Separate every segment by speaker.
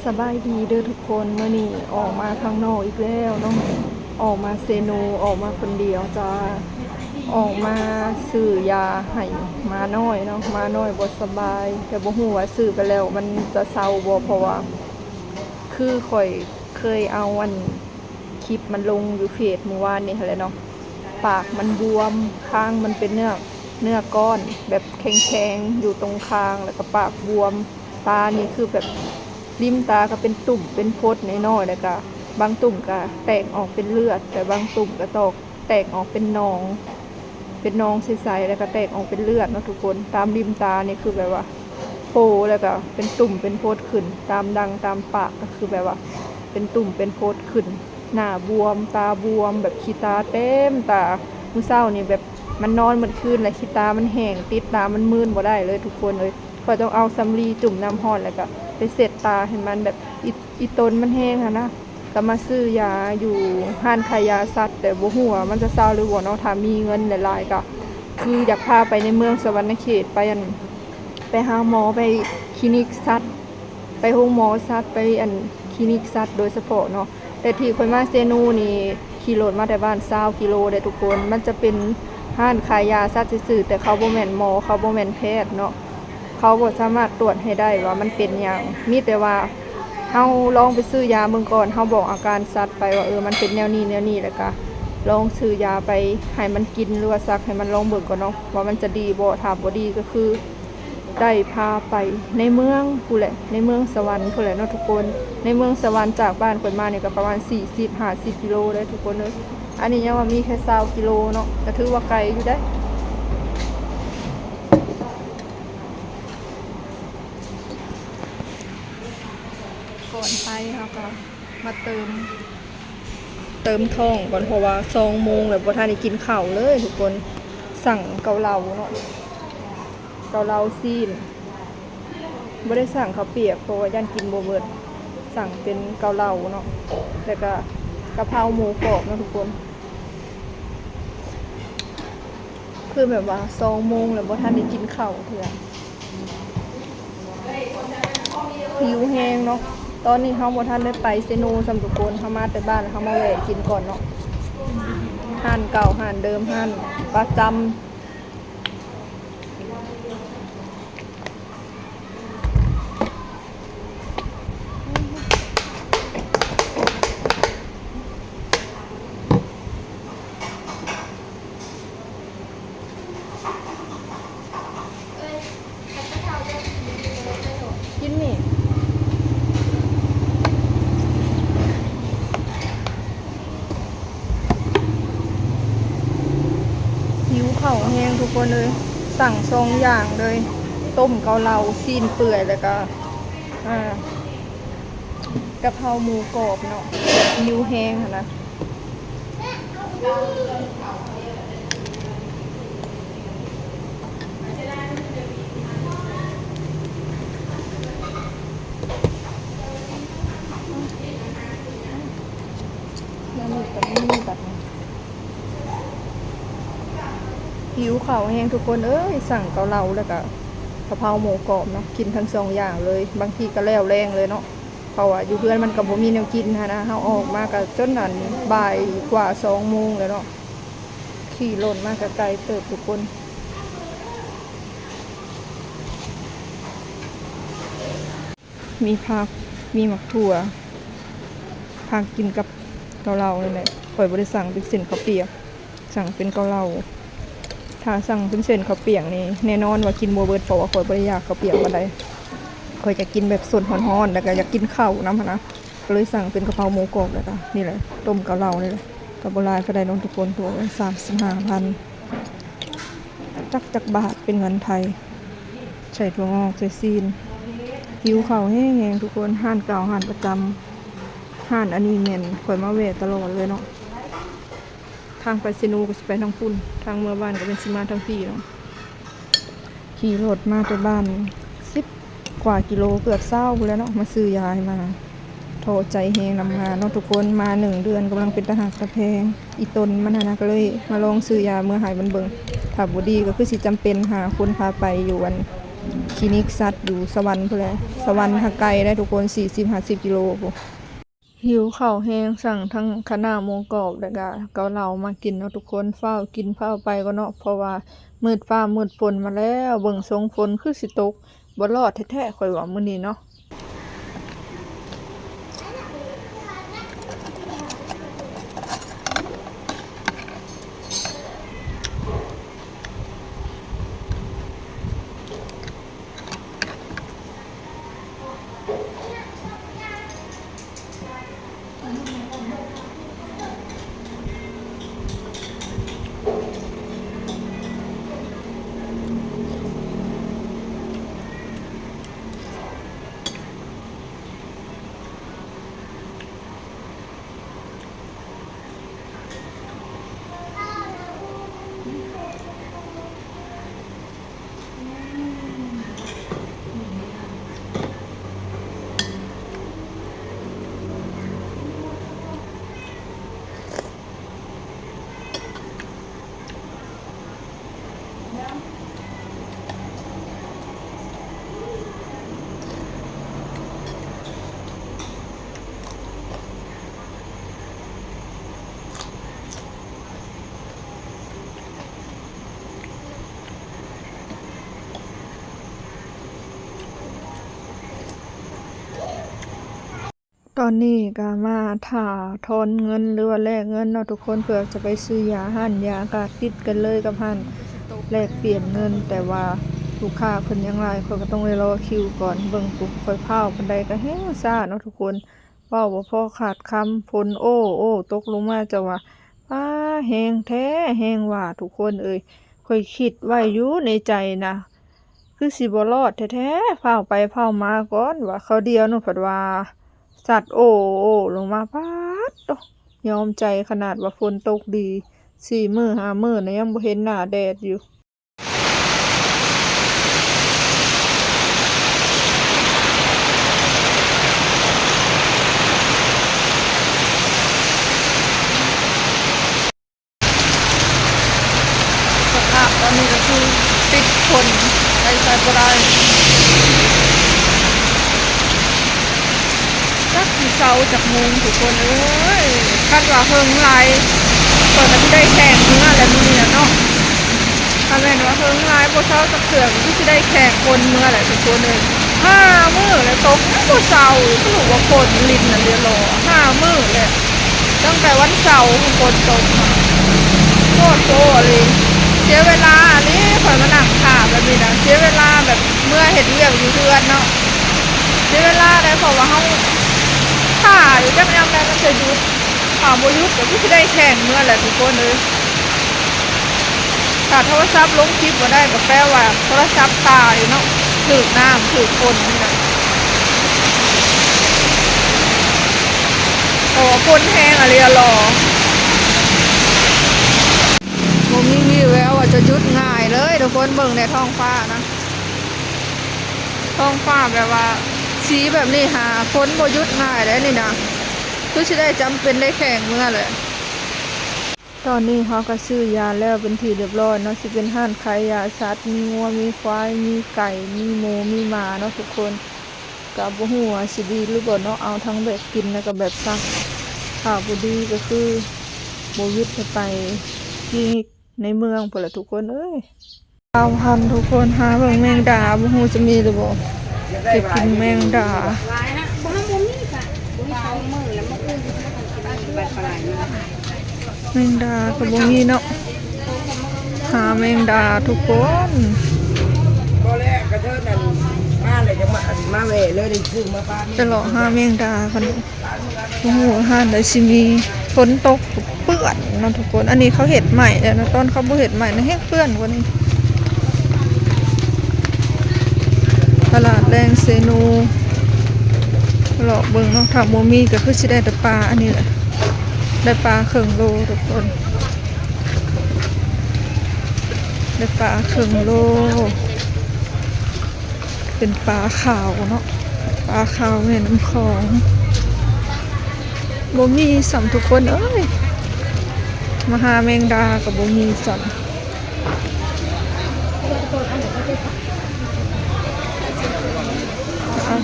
Speaker 1: สบายดีเด้อทุกคนเมื่อนี้ออกมาข้างนอกอีกแล้วเนาะออกมาเซโนออกมาคนเดียวจ้าออกมาซื้อยาให้มาน้อยเนาะมาน้อยบ่สบายแต่บ่ฮู้ว่าซื้อไปแล้วมันจะเศร้าบ่เพราะว่าคือข่อยเคยเอาคลิปมันลงอยู่เฟซเมื่อวานนี่แหละเนาะปากมันบวมคางมันเป็นเนื้อก้อนแบบแข็งๆอยู่ตรงคางแล้วก็ปากบวมตานี่คือแบบริมตาก็เป็นตุ่มเป็นพดน้อยๆแล้วก็บางตุ่มก็แตกออกเป็นเลือดแต่บางตุ่มก็แตกออกเป็นหนองใสๆแล้วก็แตกออกเป็นเลือดเนาะทุกคนตามริมตานี่คือแบบว่าโปแล้วก็เป็นตุ่มเป็นพดขึ้นตามดังตามปากก็คือแบบว่าเป็นตุ่มเป็นพดขึ้นหน้าบวมตาบวมแบบขี้ตาเต็มตามื้อเช้านี่แบบมันนอนมันคืนแล้วขี้ตามันแห้งติดตามันมืนบ่ได้เลยทุกคนเลยก็ต้องเอาสำลีจุ่มน้ำร้อนแล้วก็ไปเสร็จตาให้มันแบบอีตนมันแห้งนะก็มาซื้อยาอยู่ห้านขายยาสัตว์แต่บ่ฮู้ว่ามันจะเศร้าหรือบ่เนาะถ้ามีเงินหลายๆก็คืออยากพาไปในเมืองสวรรณเขตไปหาหมอไปคลินิกสัตว์ไปโรงหมอสัตว์ไปคลินิกสัตว์โดยเฉพาะเนาะแต่ที่ข่อยมาเซนูนี่ขี่รถมาแต่บ้าน20กิโลเด้ทุกคนมันจะเป็นห้านขายยาสัตว์ซื่อๆแต่เขาบ่แม่นหมอเขาบ่แม่นแพทย์เนาะเขาบ่สามารถตรวจให้ได้ว่ามันเป็นหยังมีแต่ว่าเฮาลองไปซื้อยาเบิ่งก่อนเฮาบอกอาการสัตว์ไปว่ามันเป็นแนวนี้แล้วก็ลองซื้อยาไปให้มันกินหรือว่าซักให้มันลองเบิ่งก่อนเนาะว่ามันจะดีบ่ถ้าบ่ดีก็คือได้พาไปในเมืองพู้นแหละในเมืองสวรรค์พู้นแหละเนาะทุกคนในเมืองสวรรค์จากบ้านคนมานี่ก็ประมาณ40-50กิโลได้ทุกคนเอ้ยอันนี้ยังว่ามีแค่20กิโลเนาะก็ถือว่าไกลอยู่ได้ก่อนไปค่ะก็มาเติมท้องก่อนเพราะว่า2 โมงแล้วบ่ทันได้กินข้าวเลยทุกคนสั่งเกาเหลาเนาะเกาเหลาซีนบ่ได้สั่งข้าวเปียกเพราะว่าย่านกินบ่เบิดสั่งเป็นเกาเหลาเนาะแล้วก็กะเพราหมูกรอบเนาะทุกคนคือแบบว่า2 โมงแล้วบ่ทันได้กินข้าวเทื่อหิวแฮงเนาะตอนนี้เฮาบ่ทันได้ไปเซโนสำทุกคนเฮามาแต่บ้านเฮามาแวะกินก่อนเนาะห้านเก่าห้านเดิมห้านประจำกินนี่หิวข้าวแห้งทุกคนเลยสั่ง2 อย่างเลยต้มเกาเหลาซีนเปื่อยแล้วก็กะเพราหมูกรอบเนาะหิวแห้งค่ะนะแล้วมีกับนี่แบบนี้หิวข้าวแห้งทุกคนเอ้ยสั่งเกาเหลาแล้วก็กะเพราหมูกรอบเนาะกินทั้ง2 อย่างเลยบางทีก็แล้วแรงเลยเนาะเพราะว่าอยู่เพื่อนมันก็บ่มีแนวกินนะเฮาออกมาก็จนนั้นบ่ายกว่า2 โมงแล้วเนาะขี่รถมาก็ไกลเติบทุกคนมีผักมีหมักถั่วผักกินกับเกาเหลานี่แหละข่อยบ่ได้สั่งเป็นเส้นข้าวเปียกสั่งเป็นเกาเหลาถ้าสั่งเป็นเส้นข้าวเปียกนี่แน่นอนว่ากินบ่เบิดเพราะว่าข่อยบ่ได้อยากข้าวเปียกปานใดข่อยจะกินแบบสดร้อนๆแล้วก็อยากกินข้าวนำนะก็เลยสั่งเป็นกะเพราหมูกรอบแล้วก็นี่แหละต้มเกาเหลานี่แหละก็บ่หลายก็ได้น้องทุกคนตัว35,000จักบาทเป็นเงินไทยใส่ถั่วงอกใส่ซีนหิวข้าวแห้งๆทุกคนห้านเก่าห้านประจำห้านอันนี้แม่นข่อยมาแวะตลอดเลยเนาะทางไปซินูก็สิไปทางพุ่นทางเมื่อบ้านก็เป็นสิมาทางพี่เนาะขี่รถมาไปบ้าน10 กว่ากิโลเกือบ20แล้วเนาะมาซื้อยาให้มาโทรใจแฮงนำงานเนาะทุกคนมา1 เดือนกำลังเป็นตะหักตะแพงอีตนมันนะก็เลยมาลองซื้อยาเมื่อหายมันเบิ่งถ้าบ่ดีก็คือสิจำเป็นหาคนพาไปอยู่ คลินิกสัตว์อยู่สวรรค์พุ่นแหละสวรรค์ทางไกลได้ทุกคน40-50 กิโลพุ่นหิวข้าวแห้งสั่งทั้งคะน้าหมูกรอบแล้วก็เกาเหลามากินเนาะทุกคนฟ้าวกินฟ้าวไปก็เนาะเพราะว่ามืดฟ้ามืดฝนมาแล้วเบิ่งทรงฝนคือสิตกบ่รอดแท้ๆข่อยว่ามื้อนี้เนาะตอนนี้ก็มาถ่าทอนเงินหรือว่าแลกเงินเนาะทุกคนเพื่อจะไปซื้อยาหั่นยาก็ติดกันเลยกับหั่นแลกเปลี่ยนเงินแต่ว่าลูกค้าเพิ่นยังหลายเขาก็ต้องไปรอคิวก่อนเบิ่งปุ๊บค่อยพาวปานใดก็แฮงซ่าเนาะทุกคนเว้าบ่พอขาดคำฝนโอ้ตกลงมาจะว่าฟ้าแฮงแท้แฮงว่าทุกคนเอ้ยค่อยคิดไว้อยู่ในใจนะคือสิบ่รอดแท้ๆพาวไปพาวมาก่อนว่าเขาเดียวเนาะเพิ่นว่าสัตว์ลงมาป๊าดโตยอมใจขนาดว่าฝนตกดี4 มื้อ5 มื้อนะยังบ่เห็นหน้าแดดอยู่สภาพตอนนี้ก็คือติดฝนไปใส่บ่ได้จักสิเซาจากมุงทุกคนเอ้ยคาดว่าเฮิงหลายเปิดมันได้แข่งเนื้อแล้วมื้อนี้เนาะถ้าแม่นว่าเฮิงหลายบ่เซาจักเทื่อก็สิได้แข่งคนเมื่อแหละทุกคนเอ้ย5 มื้อแล้วตกบ่เซาสรุปว่าฝนลิ้นน่ะเรียรอ5 มื้อแล้วตั้งแต่วันเสาร์ฝนตกโคตรโตเลยเสียเวลานี่ข่อยมานั่งท่าแบบนี้นะเสียเวลาแบบเมื่อเฮ็ดเวียกอยู่เรือนเนาะเสียเวลาได้เพราะว่าเฮาท่าอยู่จักยามใดมันจะหยุดถ้าบ่หยุดก็สิได้แข่งเมื่อแหละทุกคนเอ้ยถ้าโทรศัพท์ลงคลิปบ่ได้ก็แปลว่าโทรศัพท์ตายเนาะถูกน้ำถูกฝนนี่นะเพราะว่าฝนแห้งอะเรียรอบ่มีวี่แววว่าจะหยุดง่ายเลยทุกคนเบิ่งในท้องฟ้านะท้องฟ้าแบบว่าสีแบบนี้หาฝนบ่หยุดง่ายเลยนี่นะคือสิได้จำเป็นได้แข่งเมื่อเลยตอนนี้เขาก็ซื้อยาแล้วเป็นที่เรียบร้อยเนาะสิเป็นห้านขายยาสัตว์มีงัวมีควายมีไก่มีหมูมีหมาเนาะทุกคนก็บ่ฮู้ว่าสิดีหรือบ่เนาะเอาทั้งแบบกินแล้วก็แบบซักถ้าบ่ดีก็คือบ่หยุดไปคลินิกในเมืองพุ่นล่ะทุกคนเอ้ย9,000ทุกคนหาเบิ่งแมงดาบ่ฮู้จะมีหรือบ่จะกินแมงดา
Speaker 2: หลายฮะบ่บ่มีค่ะบ่มี2 มื้อแล้วมื้ออื่นก็ต้องกินบัดปลาอยู่
Speaker 1: แมงดาก็บ่มีเนาะหาแมงดาทุกคน
Speaker 3: บ่แลกกระเทินนั่นมาเลยจะมาแหวเลยได้ซื้อมาป้า
Speaker 1: จะเลาะหาแมงดากันโอ้โหห้านได้สิมีฝนตกเปื้อนเนาะทุกคนอันนี้เขาเฮ็ดใหม่แล้วนะตอนเขาบ่เฮ็ดใหม่นะแฮงเปื้อนกว่านี้ตลาดแรงเซโนเลาะเบิ่งเนาะถ้าบ่มีก็คือสิได้แต่ปลาอันนี้แหละได้ปลาครึ่งโลทุกคนได้ปลาครึ่งโลเป็นปลาขาวเนาะปลาขาวแม่น้ำของบ่มีสำทุกคนเอ้ยมาหาแมงดากับบ่มีสำ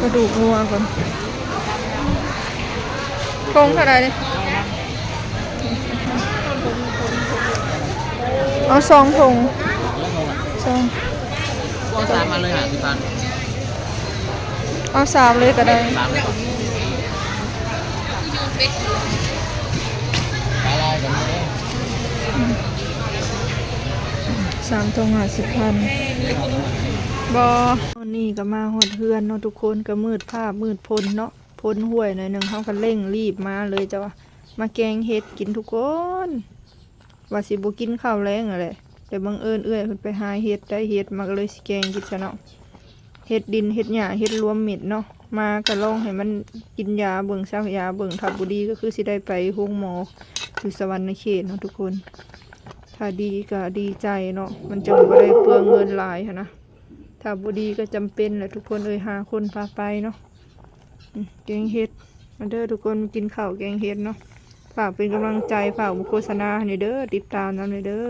Speaker 1: กระดูกงัวก่อนทงเท่าไหร่ดิเอา2 ถุง2
Speaker 4: ก็สามมาเลย50,000
Speaker 1: เอา3เลยก็ได้
Speaker 4: 3เลยปลาลายกันเลย
Speaker 1: 3 ถุง50,000บอตอนนี้ก็มาหอดเฮือนเนาะทุกคนก็มืดภาพมืดพ้นเนาะพ้นห้วยหน่อยหนึงเขาก็เร่งรีบมาเลยจ้ะว่ามาแกงเห็ดกินทุกคนว่าสิบ่กินข้าวแรงอะไรแต่บังเอิญเอื้อยเพิ่นไปหาเห็ดได้เห็ดมาก็เลยสิแกงกินซะเนาะเห็ดดินเห็ดหญ้าเห็ดรวมเม็ดเนาะมาก็ลองให้มันกินยาเบิ่งซักยาเบิ่งถ้าบ่ดีก็คือสิได้ไปโรงหมออยู่สวรรณเขตเนาะทุกคนถ้าดีก็ดีใจเนาะมันจะบ่ได้เปลืองเงินหลายหั้นนะถ้าบ่ดีก็จำเป็นแหละทุกคนหาคนพาไปเนาะแกงเห็ดมาเด้อทุกคนกินข้าวแกงเห็ดเนาะฝากเป็นกำลังใจฝากโฆษณาให้เด้อติดตามนำเด้อ